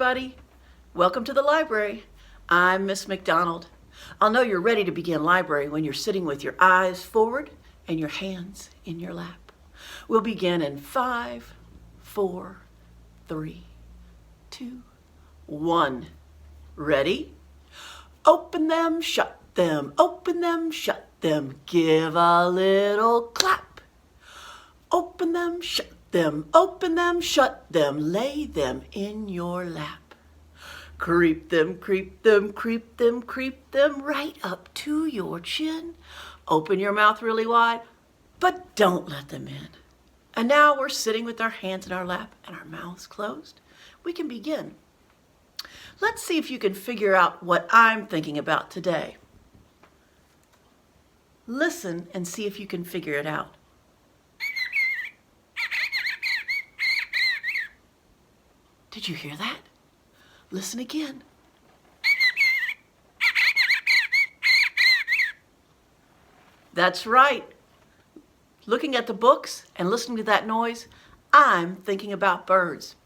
everybody. Welcome to the library. I'm Miss McDonald. I'll know you're ready to begin library when you're sitting with your eyes forward and your hands in your lap. We'll begin in 5, 4, 3, 2, 1. Ready? Open them, shut them, open them, shut them. Give a little clap. Open them, shut them, open them, shut them. Lay them in your lap. Creep them, creep them, creep them, creep them right up to your chin. Open your mouth really wide, but don't let them in. And now we're sitting with our hands in our lap and our mouths closed. We can begin. Let's see if you can figure out what I'm thinking about today. Listen and see if you can figure it out. Did you hear that? Listen again. That's right. Looking at the books and listening to that noise, I'm thinking about birds.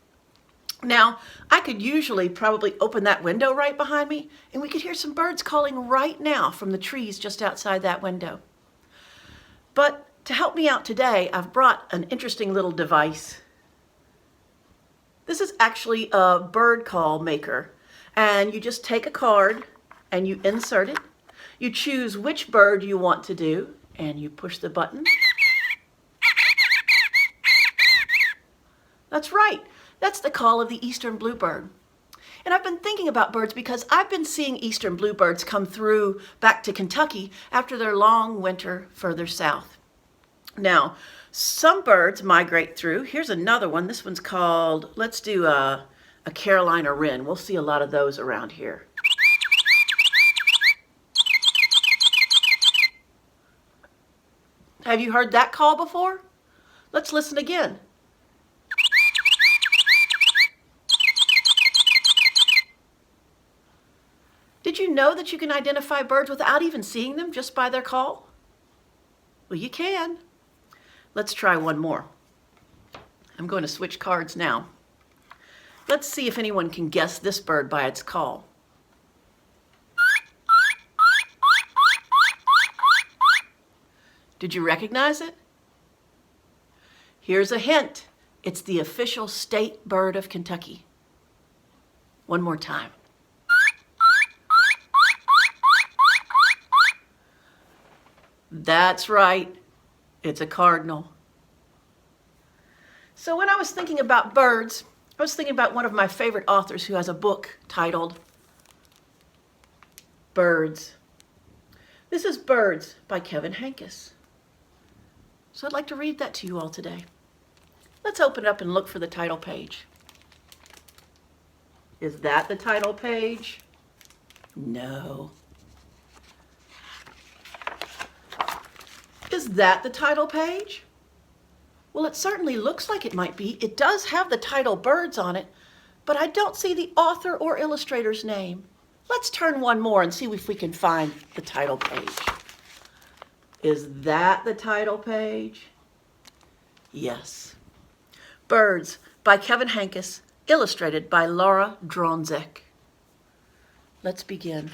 Now, I could usually probably open that window right behind me, and we could hear some birds calling right now from the trees just outside that window. But to help me out today, I've brought an interesting little device. This is actually a bird call maker, and you just take a card and you insert it. You choose which bird you want to do, and you push the button. That's right. That's the call of the eastern bluebird. And I've been thinking about birds because I've been seeing eastern bluebirds come through back to Kentucky after their long winter further south. Now, some birds migrate through. Here's another one. This one's called, let's do a Carolina wren. We'll see a lot of those around here. Have you heard that call before? Let's listen again. Did you know that you can identify birds without even seeing them just by their call? Well, you can. Let's try one more. I'm going to switch cards now. Let's see if anyone can guess this bird by its call. Did you recognize it? Here's a hint. It's the official state bird of Kentucky. One more time. That's right. It's a cardinal. So when I was thinking about birds, I was thinking about one of my favorite authors who has a book titled Birds. This is Birds by Kevin Henkes. So I'd like to read that to you all today. Let's open it up and look for the title page. Is that the title page? No. Is that the title page? Well, it certainly looks like it might be. It does have the title Birds on it, but I don't see the author or illustrator's name. Let's turn one more and see if we can find the title page. Is that the title page? Yes. Birds by Kevin Henkes, illustrated by Laura Dronzek. Let's begin.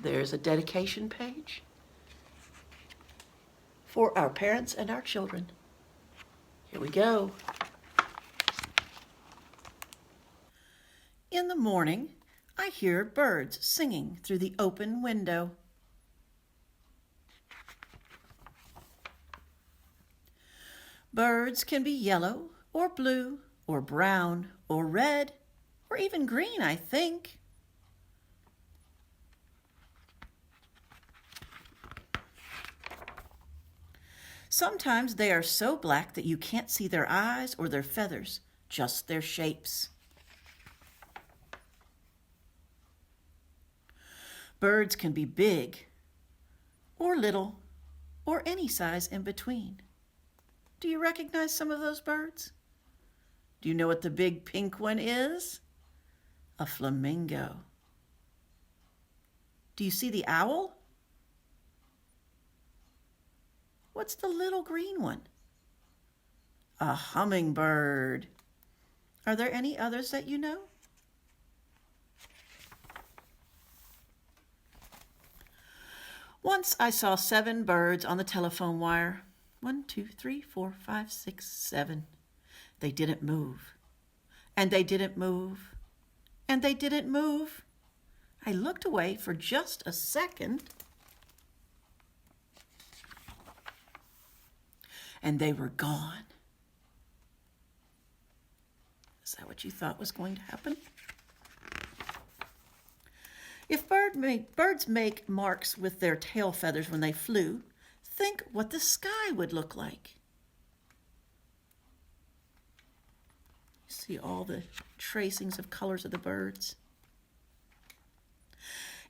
There's a dedication page for our parents and our children. Here we go. In the morning, I hear birds singing through the open window. Birds can be yellow or blue or brown or red or even green, I think. Sometimes they are so black that you can't see their eyes or their feathers, just their shapes. Birds can be big or little or any size in between. Do you recognize some of those birds? Do you know what the big pink one is? A flamingo. Do you see the owl? What's the little green one? A hummingbird. Are there any others that you know? Once I saw 7 birds on the telephone wire. 1, 2, 3, 4, 5, 6, 7. They didn't move. And they didn't move. And they didn't move. I looked away for just a second. And they were gone. Is that what you thought was going to happen? If birds make marks with their tail feathers when they flew, think what the sky would look like. You see all the tracings of colors of the birds.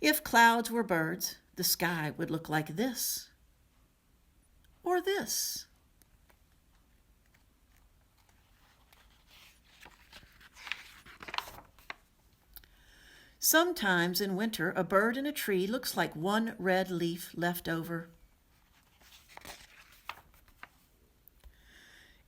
If clouds were birds, the sky would look like this or this. Sometimes in winter, a bird in a tree looks like one red leaf left over.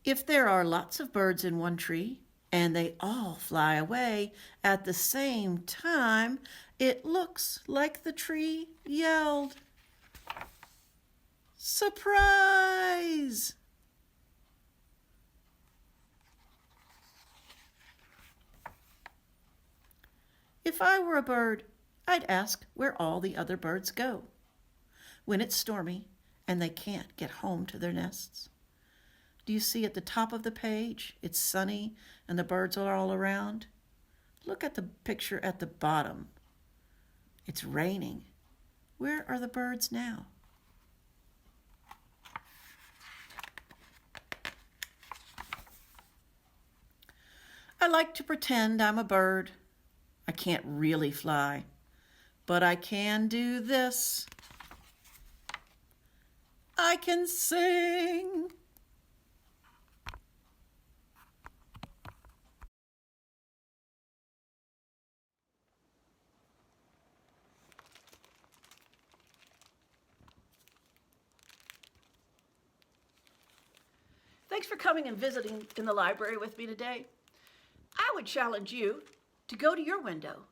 If there are lots of birds in one tree and they all fly away at the same time, it looks like the tree yelled, "Surprise!" If I were a bird, I'd ask where all the other birds go when it's stormy and they can't get home to their nests. Do you see at the top of the page, it's sunny and the birds are all around? Look at the picture at the bottom. It's raining. Where are the birds now? I like to pretend I'm a bird. I can't really fly, but I can do this. I can sing. Thanks for coming and visiting in the library with me today. I would challenge you to go to your window.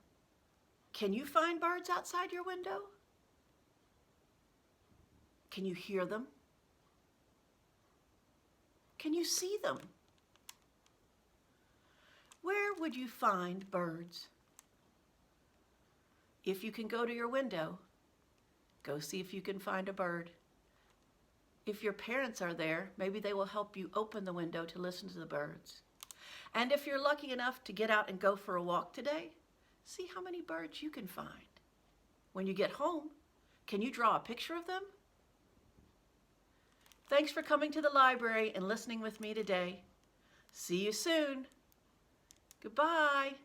Can you find birds outside your window? Can you hear them? Can you see them? Where would you find birds? If you can go to your window, go see if you can find a bird. If your parents are there, maybe they will help you open the window to listen to the birds. And if you're lucky enough to get out and go for a walk today, see how many birds you can find. When you get home, can you draw a picture of them? Thanks for coming to the library and listening with me today. See you soon. Goodbye.